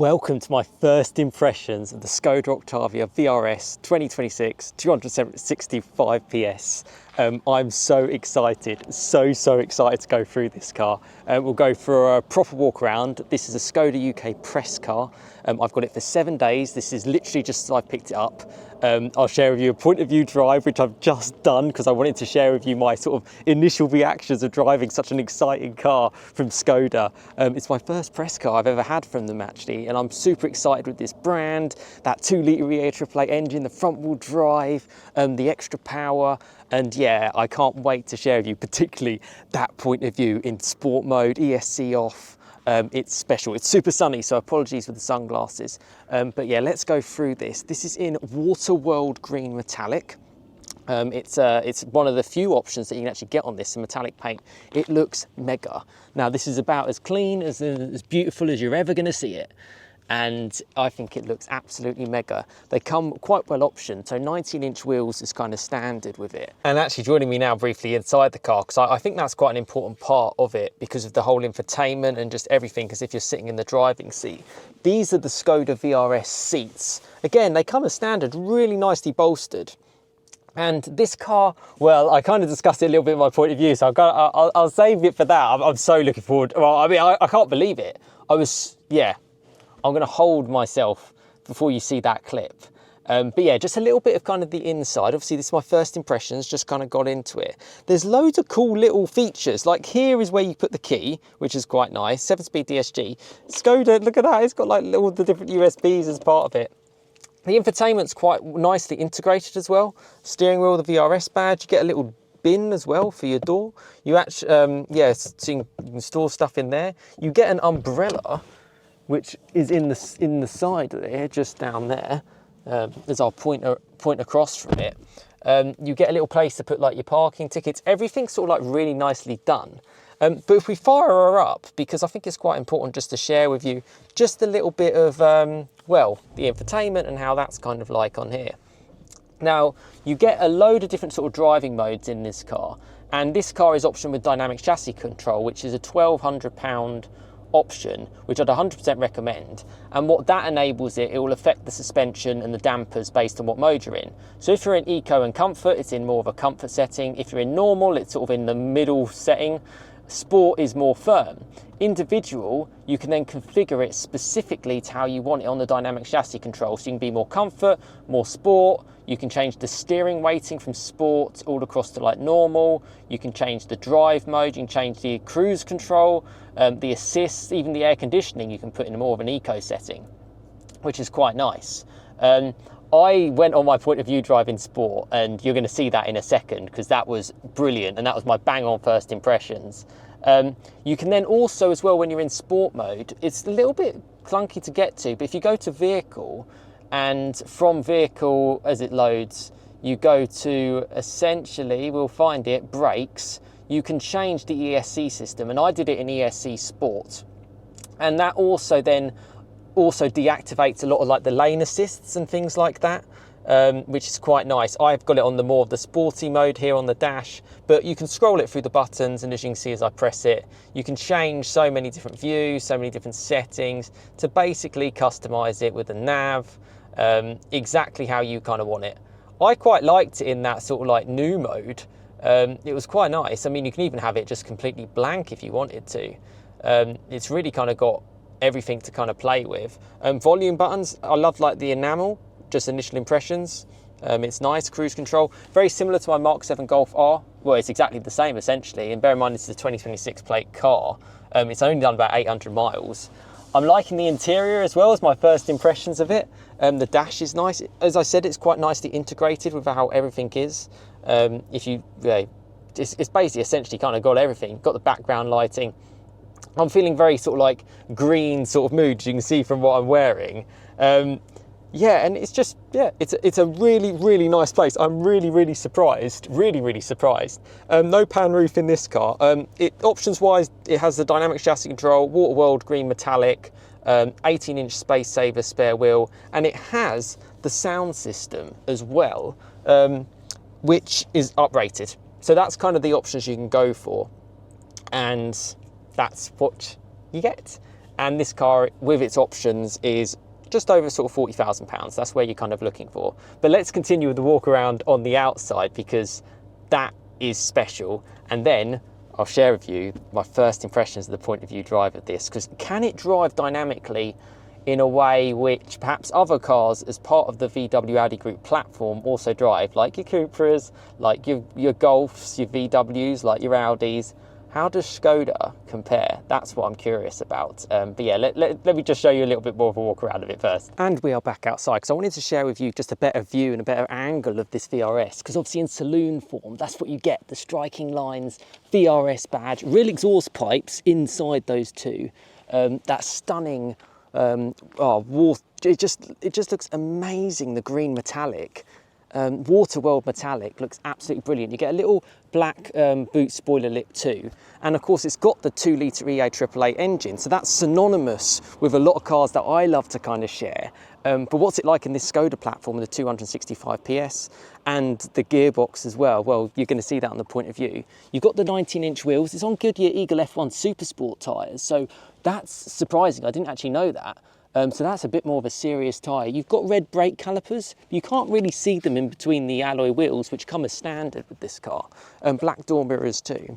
Welcome to my first impressions of the Skoda Octavia VRS 2026 265 PS. I'm so excited, so excited to go through this car. We'll go for a proper walk around. This is a Skoda UK press car. I've got it for 7 days. This is literally just as I picked it up. I'll share with you a point of view drive, which I've just done because I wanted to share with you my sort of initial reactions of driving such an exciting car from Skoda. It's my first press car I've ever had from them actually, and I'm super excited with this brand, that 2-litre E888 engine, the front wheel drive, the extra power, and yeah, I can't wait to share with you particularly that point of view in sport mode, ESC off. It's special. It's super sunny, so apologies for the sunglasses. But yeah, let's go through this. This is in Water World Green Metallic. It's one of the few options that you can actually get on this in metallic paint. It looks mega. Now, this is about as clean, as beautiful as you're ever going to see it. And I think it looks absolutely mega. They come quite well optioned, so 19-inch wheels is kind of standard with it. And actually joining me now briefly inside the car, because I think that's quite an important part of it because of the whole infotainment and just everything, as if you're sitting in the driving seat. These are the Skoda VRS seats. Again, they come as standard, really nicely bolstered. And this car, well, I kind of discussed it a little bit in my point of view, so I'll save it for that. I'm so looking forward. Well, I mean, I can't believe it. I'm going to hold myself before you see that clip. But yeah, just a little bit of kind of the inside. Obviously, this is my first impressions, just kind of got into it. There's loads of cool little features. Like here is where you put the key, which is quite nice. 7-speed DSG. Skoda, look at that. It's got like all the different USBs as part of it. The infotainment's quite nicely integrated as well. Steering wheel, the VRS badge. You get a little bin as well for your door. You actually, so you can store stuff in there. You get an umbrella, which is in the side there, just down there. As I'll point across from it. You get a little place to put like your parking tickets. Everything's sort of like really nicely done. But if we fire her up, because I think it's quite important just to share with you just a little bit of, well, the infotainment and how that's kind of like on here. Now, you get a load of different sort of driving modes in this car. And this car is optioned with dynamic chassis control, which is a £1,200 option, which I'd 100% recommend. And what that enables it will affect the suspension and the dampers based on what mode you're in. So if you're in eco and comfort, it's in more of a comfort setting. If you're in normal, it's sort of in the middle setting. Sport is more firm. Individual, you can then configure it specifically to how you want it on the dynamic chassis control. So you can be more comfort, more sport. You can change the steering weighting from sport all across to like normal. You can change the drive mode. You can change the cruise control, the assist, even the air conditioning. You can put in more of an eco setting, which is quite nice. I went on my point of view drive in sport, and you're going to see that in a second because that was brilliant, and that was my bang on first impressions. You can then also, as well, when you're in sport mode, it's a little bit clunky to get to, but if you go to vehicle, and from vehicle as it loads, you go to essentially, we'll find it, brakes, you can change the ESC system, and I did it in ESC Sport, and that also then deactivates a lot of like the lane assists and things like that, which is quite nice. I've got it on the more of the sporty mode here on the dash, but you can scroll it through the buttons, and as you can see as I press it, you can change so many different views, so many different settings to basically customize it with the nav, exactly how you kind of want it. I quite liked it in that sort of like new mode. It was quite nice. I mean, you can even have it just completely blank if you wanted to. It's really kind of got everything to kind of play with. Volume buttons, I love like the enamel, just initial impressions. It's nice. Cruise control, very similar to my Mark 7 Golf R. Well, it's exactly the same essentially, and bear in mind this is a 2026 plate car. It's only done about 800 miles. I'm liking the interior as well as my first impressions of it. The dash is nice. As I said, it's quite nicely integrated with how everything is. It's basically essentially kind of got everything. Got the background lighting. I'm feeling very sort of like green sort of mood, as you can see from what I'm wearing. Yeah, and it's just, yeah, it's a really nice place. I'm really surprised, really surprised. No pan roof in this car. Options wise, it has the dynamic chassis control, Water World Green Metallic, 18-inch space saver spare wheel, and it has the sound system as well, which is uprated. So that's kind of the options you can go for, and that's what you get. And this car, with its options, is just over sort of £40,000. That's where you're kind of looking for. But let's continue with the walk around on the outside, because that is special. And then I'll share with you my first impressions of the point of view drive of this, because can it drive dynamically in a way which perhaps other cars as part of the VW Audi Group platform also drive, like your Cupras, like your Golfs, your VWs, like your Audis. How does Skoda compare? That's what I'm curious about. But yeah, let me just show you a little bit more of a walk around of it first. And we are back outside, because I wanted to share with you just a better view and a better angle of this VRS, because obviously in saloon form, that's what you get, the striking lines, VRS badge, real exhaust pipes inside those two. That stunning, it just looks amazing, the green metallic. Waterworld metallic looks absolutely brilliant. You get a little black boot spoiler lip too, and of course it's got the 2-litre EA AAA engine, so that's synonymous with a lot of cars that I love to kind of share. But what's it like in this Skoda platform with the 265 PS and the gearbox as well? Well, you're going to see that on the point of view. You've got the 19-inch wheels. It's on Goodyear Eagle F1 Supersport tyres, so that's surprising. I didn't actually know that. So that's a bit more of a serious tyre. You've got red brake calipers. You can't really see them in between the alloy wheels, which come as standard with this car. Black door mirrors too.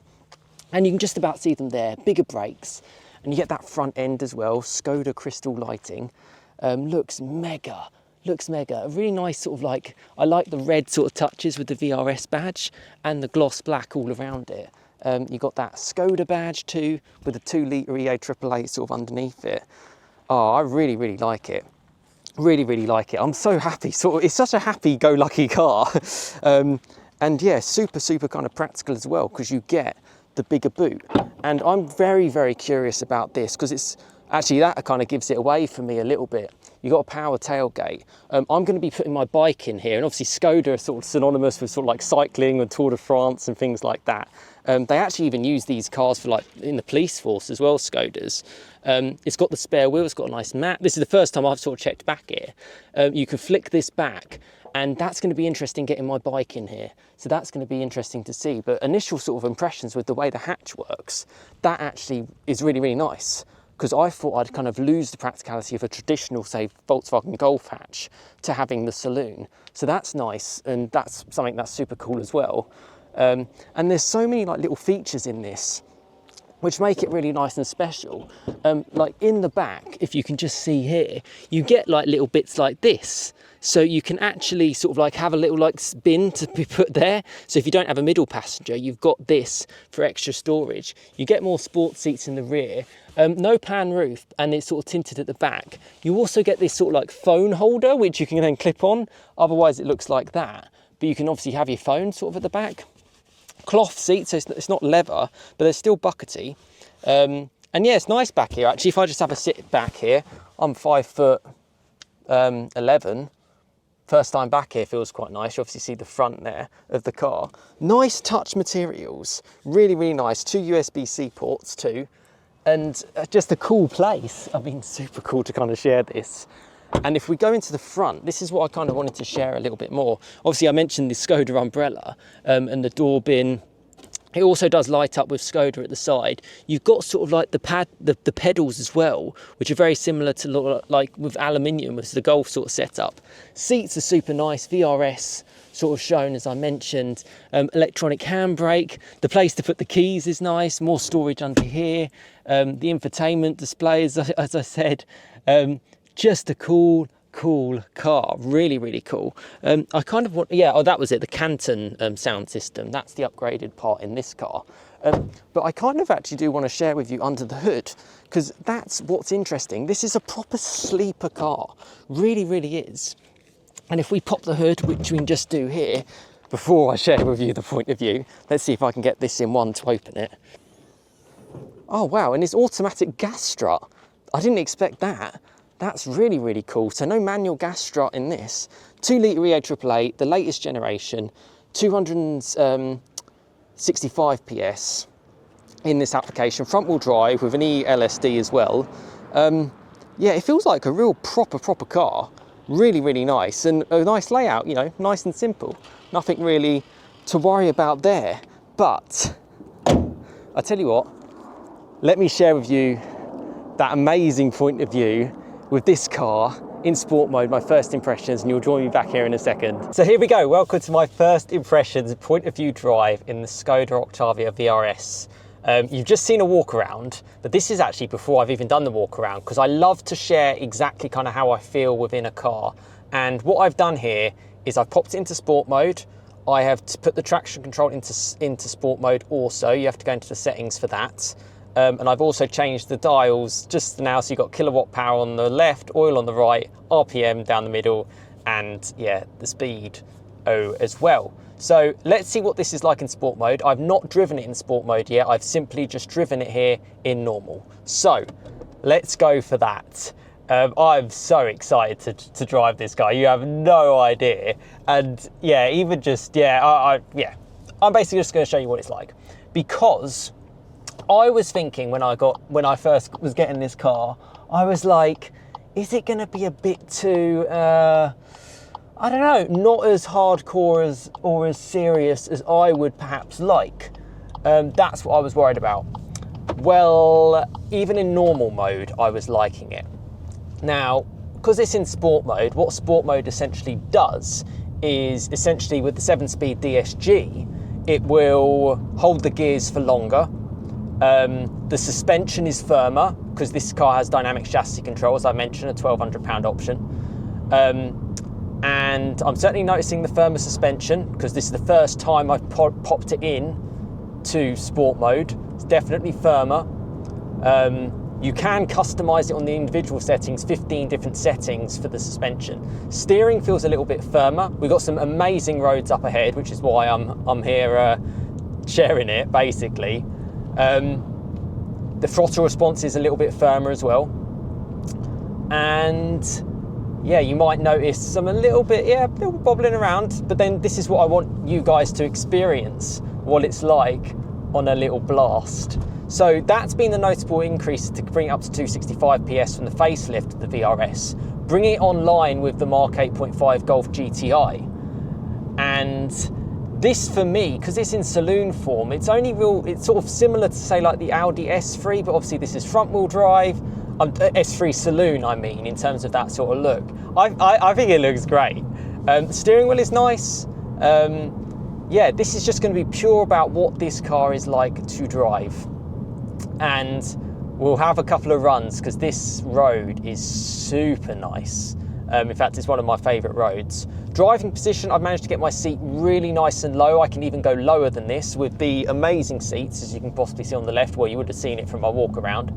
And you can just about see them there. Bigger brakes. And you get that front end as well. Skoda crystal lighting. Looks mega. Looks mega. A really nice sort of like, I like the red sort of touches with the VRS badge and the gloss black all around it. You've got that Skoda badge too, with a 2-litre EA AAA sort of underneath it. Oh, I really, really like it. Really, really like it. I'm so happy. It's such a happy-go-lucky car. And yeah, super, super kind of practical as well, because you get the bigger boot. And I'm very, very curious about this, because it's actually, that kind of gives it away for me a little bit. You've got a power tailgate. I'm going to be putting my bike in here, and obviously Skoda are sort of synonymous with sort of like cycling and Tour de France and things like that. They actually even use these cars for like in the police force as well, Skodas. It's got the spare wheel, it's got a nice mat. This is the first time I've sort of checked back here. You can flick this back, and that's going to be interesting getting my bike in here. So that's going to be interesting to see. But initial sort of impressions with the way the hatch works, that actually is really, really nice. Because I thought I'd kind of lose the practicality of a traditional, say, Volkswagen Golf hatch to having the saloon. So that's nice, and that's something that's super cool as well. And there's so many like little features in this which make it really nice and special. Like in the back, if you can just see here, you get like little bits like this. So you can actually sort of like have a little like bin to be put there. So if you don't have a middle passenger, you've got this for extra storage. You get more sport seats in the rear. No pan roof, and it's sort of tinted at the back. You also get this sort of like phone holder, which you can then clip on. Otherwise it looks like that. But you can obviously have your phone sort of at the back. Cloth seats, so it's not leather, but they're still buckety. And yeah, it's nice back here actually. If I just have a sit back here, I'm 5'11". First time back here feels quite nice. You obviously see the front there of the car. Nice touch materials, really, really nice. 2 USB-C ports too. And just a cool place. I mean, super cool to kind of share this. And if we go into the front, this is what I kind of wanted to share a little bit more. Obviously, I mentioned the Skoda umbrella and the door bin. It also does light up with Skoda at the side. You've got sort of like the pedals as well, which are very similar to like with aluminium as the Golf sort of setup. Seats are super nice, VRS sort of shown as I mentioned. Electronic handbrake. The place to put the keys is nice. More storage under here. The infotainment display, as I said. Just a cool car, really, really cool. I kind of want, yeah, oh, that was it, the Canton sound system. That's the upgraded part in this car. But I kind of actually do want to share with you under the hood, because that's what's interesting. This is a proper sleeper car, really, really is. And if we pop the hood, which we can just do here, before I share with you the point of view, let's see if I can get this in one to open it. Oh wow, and it's automatic gas strut. I didn't expect that. That's really, really cool. So no manual gas strut in this. 2-litre EA AAA, the latest generation, 265 PS in this application. Front wheel drive with an ELSD as well. Yeah, it feels like a real proper car. Really, really nice. And a nice layout, you know, nice and simple. Nothing really to worry about there. But I tell you what, let me share with you that amazing point of view with this car in sport mode, my first impressions, and you'll join me back here in a second. So here we go, welcome to my first impressions point of view drive in the Skoda Octavia VRS. You've just seen a walk around, but this is actually before I've even done the walk around, because I love to share exactly kind of how I feel within a car. And what I've done here is I've popped it into sport mode. I have to put the traction control into sport mode also. You have to go into the settings for that. And I've also changed the dials just now, so you've got kilowatt power on the left, oil on the right, RPM down the middle, and yeah, the speed as well. So let's see what this is like in sport mode. I've not driven it in sport mode yet. I've simply just driven it here in normal. So let's go for that. I'm so excited to drive this car. You have no idea. And yeah, even just, I'm basically just going to show you what it's like, because I was thinking when I first was getting this car, I was like, is it going to be a bit too, I don't know, not as hardcore or as serious as I would perhaps like. That's what I was worried about. Well, even in normal mode, I was liking it. Now, because it's in sport mode, what sport mode essentially does is essentially with the 7-speed DSG, it will hold the gears for longer. The suspension is firmer because this car has dynamic chassis control, as I mentioned, a £1,200 option. And I'm certainly noticing the firmer suspension because this is the first time I've popped it in to sport mode. It's definitely firmer. You can customize it on the individual settings, 15 different settings for the suspension. Steering feels a little bit firmer. We've got some amazing roads up ahead, which is why I'm here sharing it, basically. The throttle response is a little bit firmer as well. And yeah, you might notice some a little bit bobbling around, but then this is what I want you guys to experience, what it's like on a little blast. So that's been the notable increase to bring it up to 265 PS from the facelift of the VRS, bring it online with the Mark 8.5 Golf GTI. And this for me, because it's in saloon form, it's sort of similar to say like the Audi S3, but obviously this is front wheel drive. S3 saloon, I mean, in terms of that sort of look. I think it looks great. The steering wheel is nice. Yeah, this is just going to be pure about what this car is like to drive. And we'll have a couple of runs because this road is super nice. In fact, it's one of my favourite roads. Driving position, I've managed to get my seat really nice and low. I can even go lower than this with the amazing seats, as you can possibly see on the left, where you would have seen it from my walk around.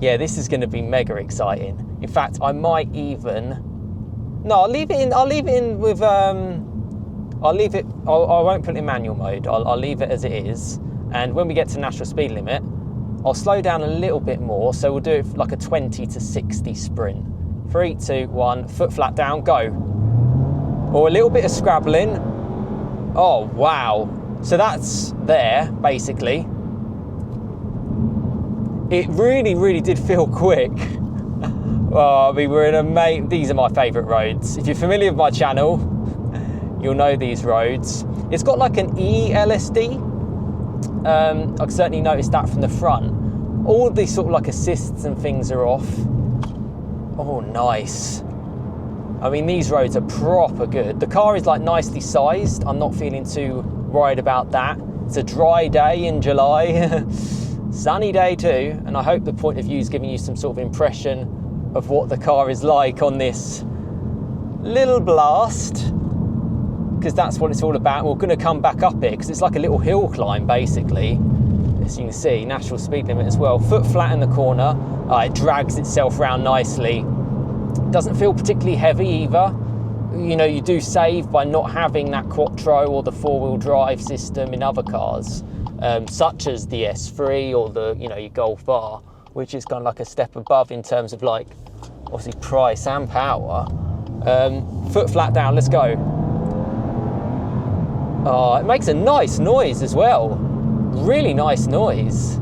Yeah, this is going to be mega exciting. In fact, I might even... No, I'll leave it in with... I won't put it in manual mode. I'll leave it as it is. And when we get to natural speed limit, I'll slow down a little bit more. So we'll do it like a 20 to 60 sprint. 3, 2, 1, foot flat down, go. Or a little bit of scrabbling. Oh, wow. So that's there, basically. It really, really did feel quick. Oh, I mean, we're in these are my favourite roads. If you're familiar with my channel, you'll know these roads. It's got like an E-LSD. I've certainly noticed that from the front. All of these sort of like assists and things are off. Oh, nice. I mean, these roads are proper good. The car is like nicely sized. I'm not feeling too worried about that. It's a dry day in July. Sunny day too, and I hope the point of view is giving you some sort of impression of what the car is like on this little blast, because that's what it's all about. We're going to come back up it because it's like a little hill climb basically, as you can see. Natural speed limit as well, foot flat in the corner. It drags itself around nicely. Doesn't feel particularly heavy either. You know, you do save by not having that quattro or the 4-wheel drive system in other cars. Such as the S3 or the, your Golf R, which is kind of like a step above in terms of like, obviously price and power. Foot flat down, let's go. Oh, it makes a nice noise as well. Really nice noise.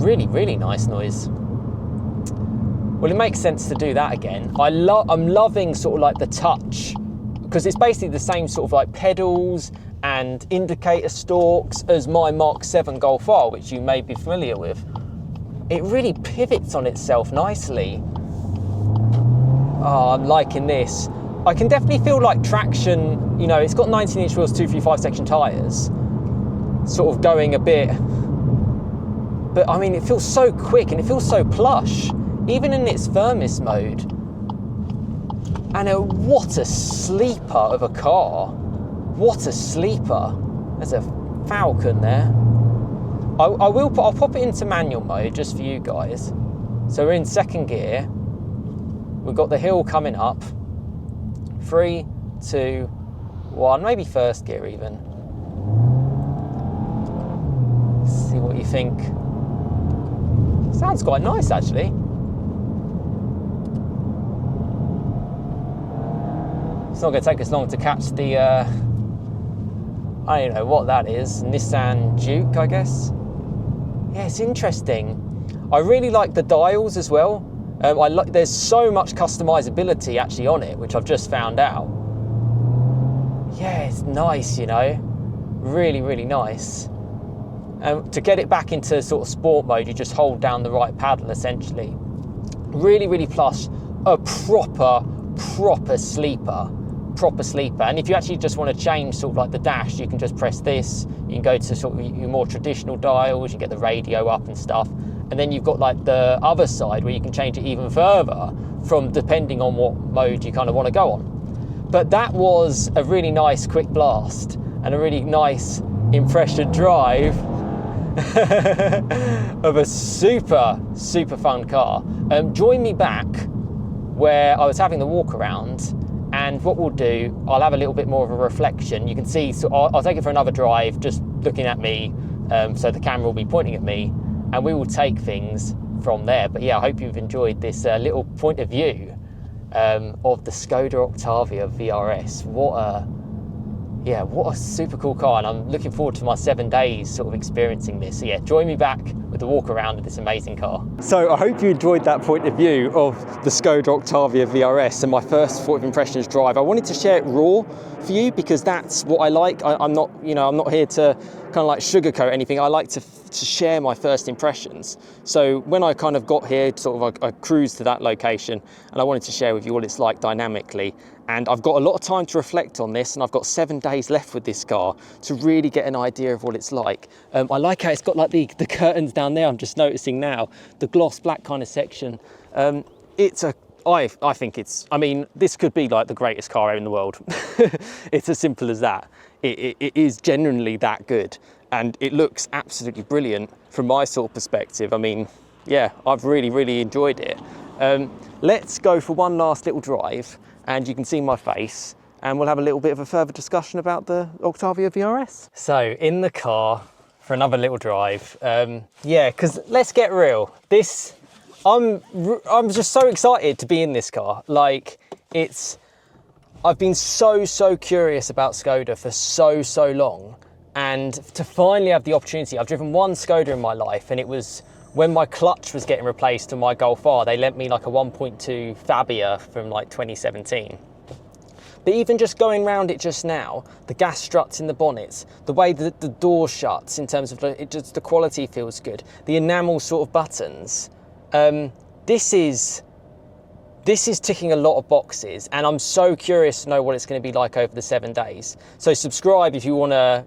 Really, really nice noise. Well, it makes sense to do that again. I'm loving sort of like the touch, because it's basically the same sort of like pedals and indicator stalks as my Mark 7 Golf R, which you may be familiar with. it really pivots on itself nicely. Oh, I'm liking this. I can definitely feel like traction, you know, it's got 19-inch wheels, 235 section tyres, sort of going a bit, but I mean, it feels so quick and it feels so plush, even in its firmest mode. And what a sleeper of a car. What a sleeper. There's a Falcon there. I'll pop it into manual mode just for you guys. So we're in second gear. We've got the hill coming up. 3, 2, 1, maybe first gear even. Let's see what you think. Sounds quite nice actually. It's not going to take us long to catch the, I don't know what that is, Nissan Juke, I guess. Yeah, it's interesting. I really like the dials as well. There's so much customizability actually on it, which I've just found out. Yeah, it's nice, you know, really, really nice. To get it back into sort of sport mode, you just hold down the right paddle essentially. Really, really plush, a proper sleeper. And if you actually just want to change sort of like the dash, you can just press this. You can go to sort of your more traditional dials, you get the radio up and stuff. And then you've got like the other side where you can change it even further from depending on what mode you kind of want to go on. But that was a really nice quick blast and a really nice impression drive of a super fun car. Join me back where I was having the walk around, and what we'll do, I'll have a little bit more of a reflection. You can see, so I'll take it for another drive, just looking at me, so the camera will be pointing at me, and we will take things from there. But yeah, I hope you've enjoyed this little point of view of the Skoda Octavia VRS. What a super cool car, and I'm looking forward to my 7 days sort of experiencing this. So yeah, join me back with the walk around of this amazing car. So I hope you enjoyed that point of view of the Skoda Octavia VRS and my first sort of impressions drive. I wanted to share it raw for you because that's what I like. I'm not here to kind of like sugarcoat anything. I like to share my first impressions. So when I kind of got here, sort of I cruised to that location and I wanted to share with you what it's like dynamically. And I've got a lot of time to reflect on this, and I've got 7 days left with this car to really get an idea of what it's like. I like how it's got like the curtains down there. I'm just noticing now, the gloss black kind of section. I think it's, I mean, this could be like the greatest car in the world. It's as simple as that. It is genuinely that good. And it looks absolutely brilliant from my sort of perspective. I mean, yeah, I've really enjoyed it. Let's go for one last little drive, and you can see my face, and we'll have a little bit of a further discussion about the Octavia VRS. So in the car for another little drive. Yeah, because let's get real. I'm just so excited to be in this car. Like, I've been so curious about Skoda for so long, and to finally have the opportunity. I've driven one Skoda in my life, and it was when my clutch was getting replaced on my Golf R. They lent me like a 1.2 Fabia from like 2017. But even just going around it just now, the gas struts in the bonnets, the way that the door shuts in terms of the quality feels good, the enamel sort of buttons, this is ticking a lot of boxes, and I'm so curious to know what it's going to be like over the 7 days. So subscribe if you want to,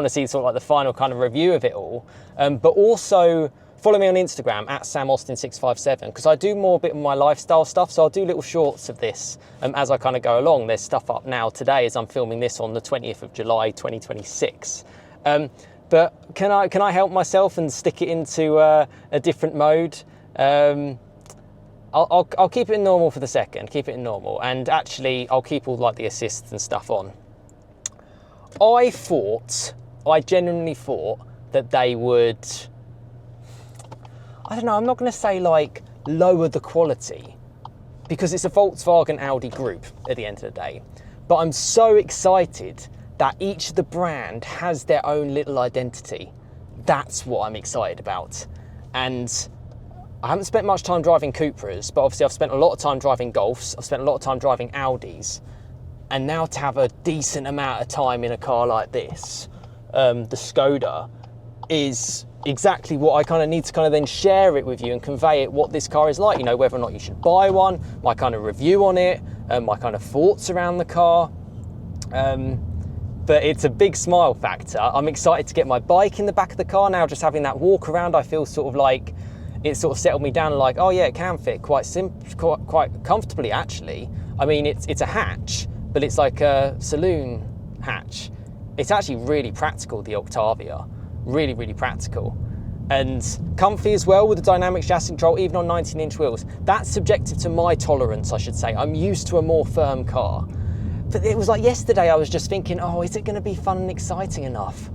see sort of like the final kind of review of it all. But also follow me on Instagram at SamAustin657, because I do a bit of my lifestyle stuff. So I'll do little shorts of this as I kind of go along. There's stuff up now today as I'm filming this on the 20th of July, 2026. But can I help myself and stick it into a different mode? I'll keep it in normal for the second, keep it in normal. And actually I'll keep all like the assists and stuff on. I genuinely thought that they would, I don't know, I'm not going to say like lower the quality, because it's a Volkswagen Audi group at the end of the day. But I'm so excited that each of the brand has their own little identity. That's what I'm excited about. And I haven't spent much time driving Cupras, but obviously I've spent a lot of time driving Golfs. I've spent a lot of time driving Audis. And now to have a decent amount of time in a car like this, the Skoda, is exactly what I kind of need to kind of then share it with you and convey it, what this car is like, you know, whether or not you should buy one, my kind of review on it, my kind of thoughts around the car. But it's a big smile factor. I'm excited to get my bike in the back of the car now. Just having that walk around, I feel sort of like it sort of settled me down, like, oh yeah, it can fit quite comfortably actually. I mean, it's a hatch, but it's like a saloon hatch. It's actually really practical, the Octavia. Really, really practical. And comfy as well with the dynamic chassis control, even on 19-inch wheels. That's subjective to my tolerance, I should say. I'm used to a more firm car. But it was like yesterday, I was just thinking, oh, is it going to be fun and exciting enough?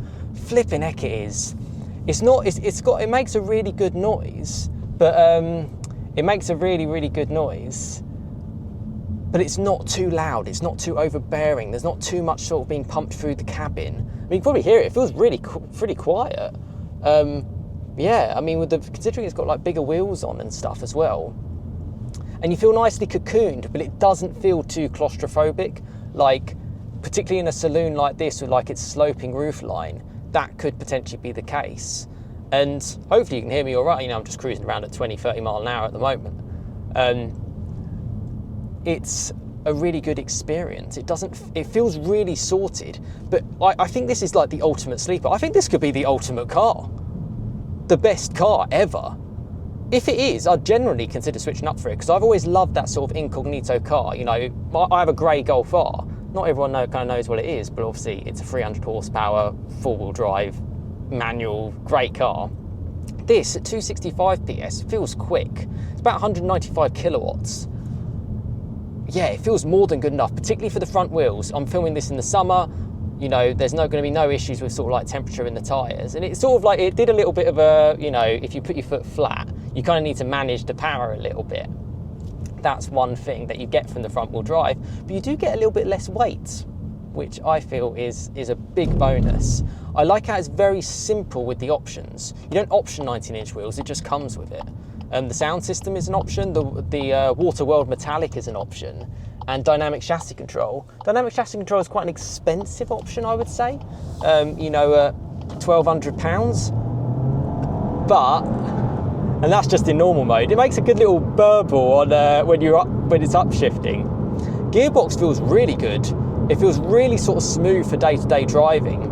Flipping heck it is. It's not, it makes a really good noise, but it makes a really, really good noise. But it's not too loud, it's not too overbearing, there's not too much sort of being pumped through the cabin. I mean, you can probably hear it, it feels really pretty quiet. Yeah, I mean, considering it's got like bigger wheels on and stuff as well. And you feel nicely cocooned, but it doesn't feel too claustrophobic. Like, particularly in a saloon like this with like its sloping roof line, that could potentially be the case. And hopefully you can hear me all right. You know, I'm just cruising around at 20, 30 mile an hour at the moment. It's a really good experience. It feels really sorted, but I think this is like the ultimate sleeper. I think this could be the ultimate car, the best car ever. If it is, I'd generally consider switching up for it, because I've always loved that sort of incognito car. You know, I have a grey Golf R. Not everyone kind of knows what it is, but obviously it's a 300 horsepower, four-wheel drive, manual, great car. This at 265 PS feels quick. It's about 195 kilowatts. Yeah, it feels more than good enough, particularly for the front wheels. I'm filming this in the summer. You know, there's not going to be no issues with sort of like temperature in the tyres. And it's sort of like, it did a little bit of a, you know, if you put your foot flat, you kind of need to manage the power a little bit. That's one thing that you get from the front wheel drive, but you do get a little bit less weight, which I feel is a big bonus. I like how it's very simple with the options. You don't option 19-inch wheels, it just comes with it. The sound system is an option, the Water World Metallic is an option, and dynamic chassis control. Dynamic chassis control is quite an expensive option, I would say. You know, £1,200, but, and that's just in normal mode. It makes a good little burble on when it's upshifting. Gearbox feels really good. It feels really sort of smooth for day-to-day driving,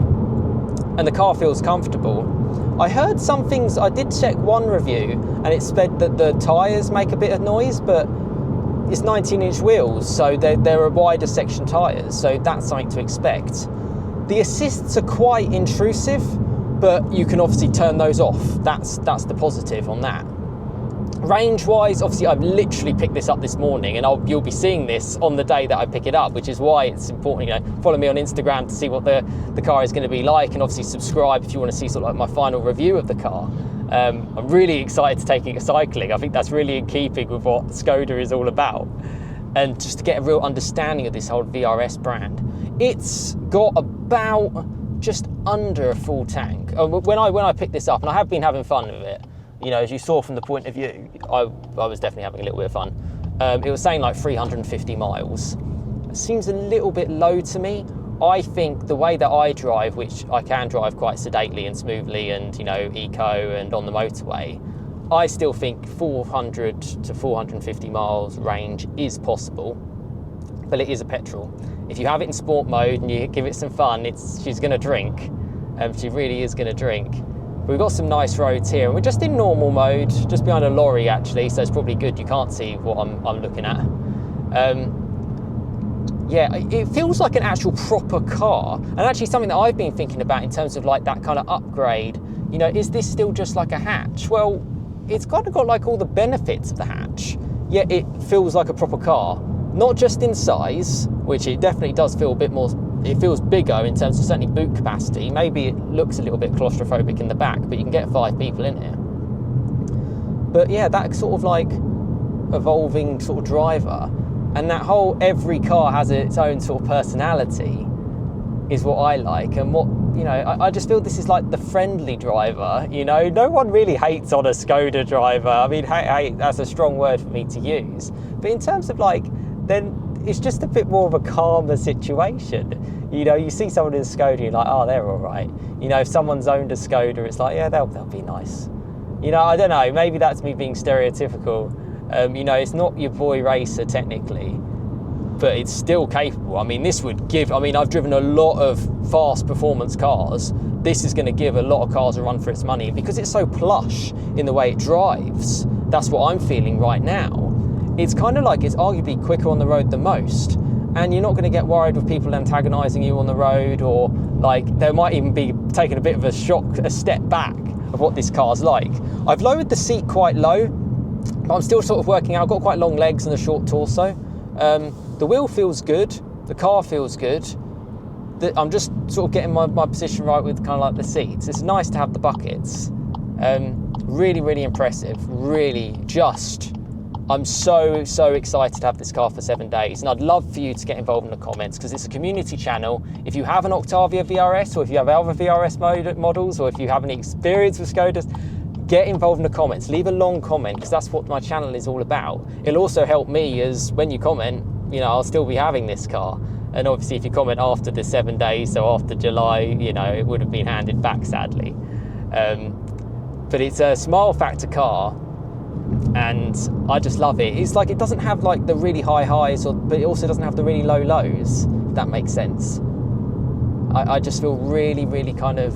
and the car feels comfortable. I heard some things, I did check one review, and it said that the tyres make a bit of noise, but it's 19-inch wheels, so they're a wider section tyres, so that's something to expect. The assists are quite intrusive, but you can obviously turn those off. That's the positive on that. Range-wise, obviously I've literally picked this up this morning, and you'll be seeing this on the day that I pick it up, which is why it's important. You know, follow me on Instagram to see what the car is going to be like, and obviously subscribe if you want to see sort of like my final review of the car. I'm really excited to take it cycling. I think that's really in keeping with what Skoda is all about, and just to get a real understanding of this whole VRS brand. It's got about just under a full tank. When I picked this up, and I have been having fun with it, you know, as you saw from the point of view, I was definitely having a little bit of fun. It was saying like 350 miles. It seems a little bit low to me. I think the way that I drive, which I can drive quite sedately and smoothly and, you know, eco and on the motorway, I still think 400 to 450 miles range is possible, but it is a petrol. If you have it in sport mode and you give it some fun, she's going to drink. She really is going to drink. We've got some nice roads here, and we're just in normal mode, just behind a lorry actually, so it's probably good you can't see what I'm looking at. Yeah, it feels like an actual proper car, and actually something that I've been thinking about in terms of like that kind of upgrade. You know, is this still just like a hatch? Well, it's kind of got like all the benefits of the hatch, yet it feels like a proper car. Not just in size, which it definitely does feel a bit more, it feels bigger in terms of certainly boot capacity. Maybe it looks a little bit claustrophobic in the back, but you can get 5 people in here. But yeah, that sort of like evolving sort of driver, and that whole every car has its own sort of personality is what I like. And what, you know, I just feel this is like the friendly driver. You know, no one really hates on a Skoda driver. I mean, hate, that's a strong word for me to use. But in terms of like, then it's just a bit more of a calmer situation. You know, you see someone in a Skoda, you're like, oh, they're all right. You know, if someone's owned a Skoda, it's like, yeah, they'll be nice. You know, I don't know, maybe that's me being stereotypical. You know, it's not your boy racer technically, but it's still capable. I mean, this would give, I mean, I've driven a lot of fast performance cars. This is going to give a lot of cars a run for its money because it's so plush in the way it drives. That's what I'm feeling right now. It's kind of like it's arguably quicker on the road than most, and you're not going to get worried with people antagonising you on the road, or like there might even be taking a bit of a step back of what this car's like. I've lowered the seat quite low, but I'm still sort of working out. I've got quite long legs and a short torso. The wheel feels good, the car feels good. I'm just sort of getting my position right with kind of like the seats. It's nice to have the buckets. Really, really impressive. Really just, I'm so excited to have this car for 7 days. And I'd love for you to get involved in the comments because it's a community channel. If you have an Octavia VRS, or if you have other VRS models, or if you have any experience with Skodas, get involved in the comments. Leave a long comment because that's what my channel is all about. It'll also help me, as when you comment, you know, I'll still be having this car. And obviously if you comment after the 7 days, so after July, you know, it would have been handed back sadly. But it's a smile factor car and I just love it. It's like, it doesn't have like the really high highs, but it also doesn't have the really low lows, if that makes sense. I just feel really, really kind of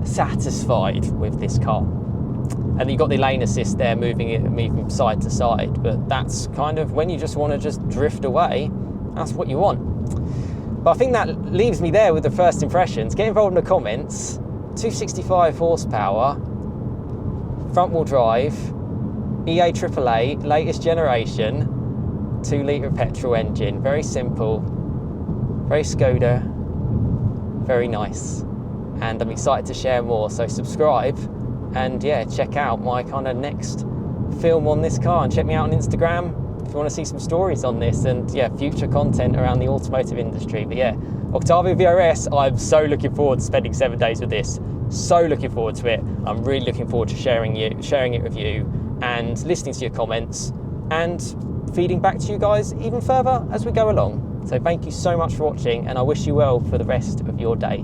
satisfied with this car. And you've got the lane assist there, moving from side to side, but that's kind of when you just want to just drift away, that's what you want. But I think that leaves me there with the first impressions. Get involved in the comments. 265 horsepower, front wheel drive, EA AAA, latest generation, 2 litre petrol engine. Very simple, very Skoda, very nice. And I'm excited to share more, so subscribe and yeah, check out my kind of next film on this car, and check me out on Instagram if you want to see some stories on this and yeah, future content around the automotive industry. But yeah, Octavia VRS, I'm so looking forward to spending 7 days with this. So looking forward to it. I'm really looking forward to sharing it with you and listening to your comments and feeding back to you guys even further as we go along. So thank you so much for watching, and I wish you well for the rest of your day.